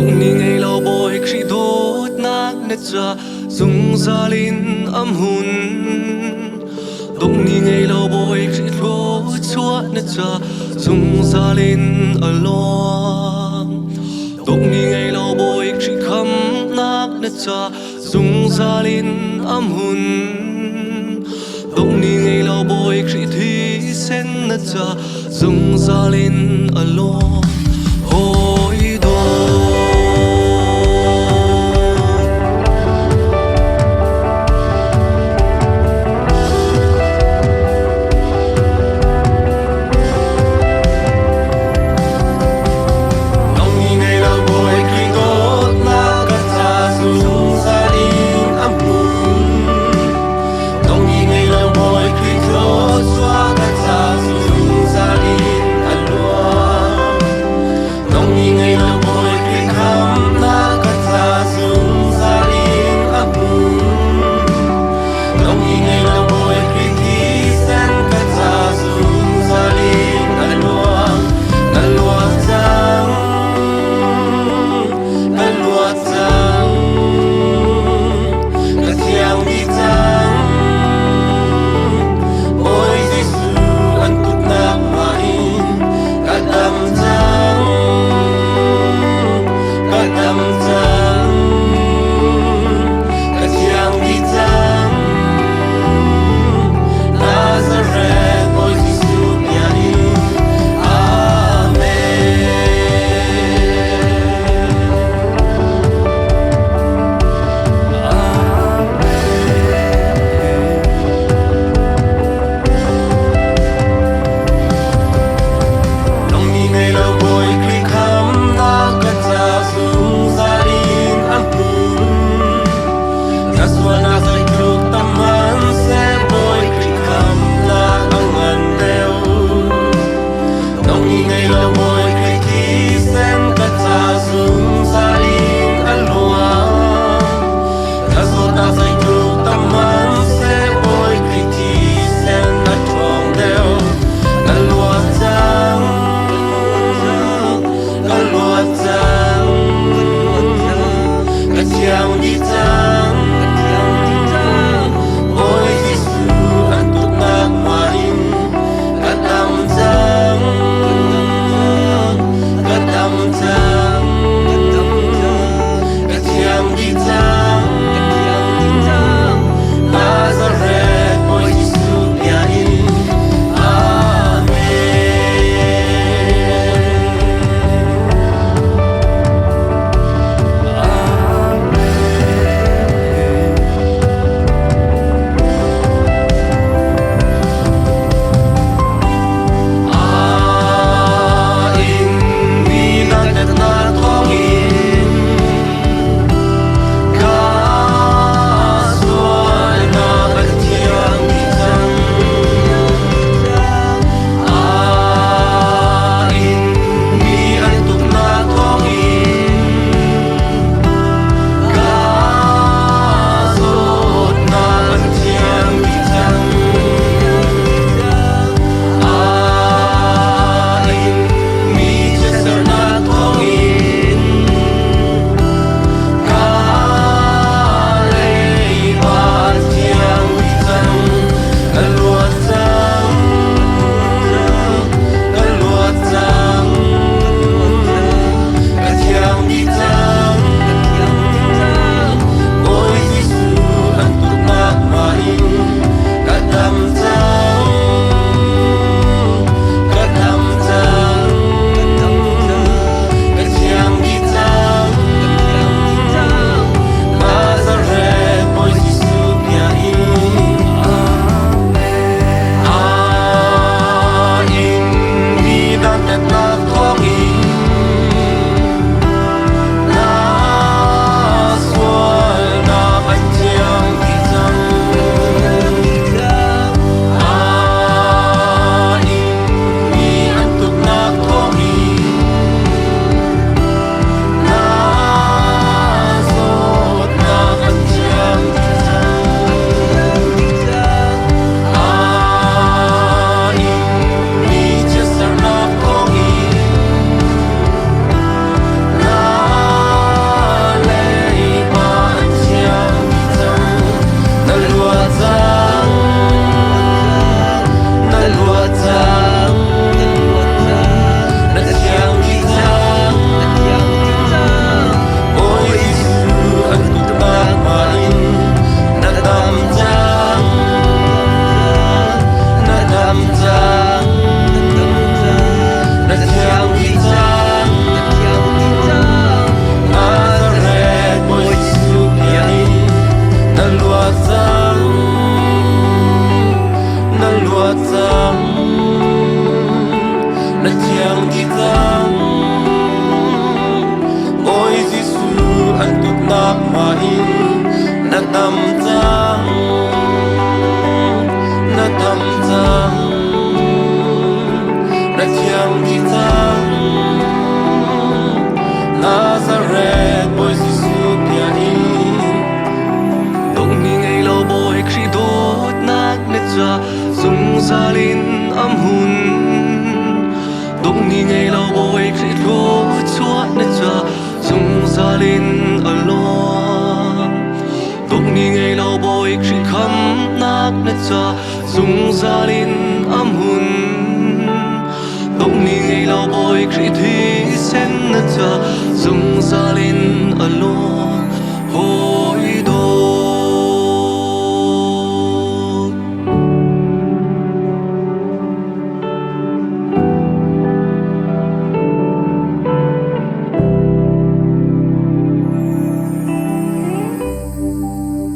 Dong ni ngay lau boy khi đốt nát nết cha dung ra linh âm hun. Dong ni ngay lau boy khi đốt chúa nết cha dung ra linh along. Dong ni ngay lau boy khi khăm nát nết cha dung ra linh âm hun. Dong ni ngay lau boy khi thi sen nết cha dung ra linh along. Ôi đô na thiang đi tang ôi Giêsu anh tụt nát mà in na tâm tang na tâm tang na thiang đi tang Nazareth ôi Giêsu bia in dong ni ngay lo boy khi đốt nát nết cha dung gia linh âm hun dong ni ngay lo boy khi đốt chuột nết cha dung gia linh alone dong ni ngay lo boy khi khăm nát nết cha dung gia linh âm hun dong ni ngay lo boy khi thi sen nết cha dung gia linh alone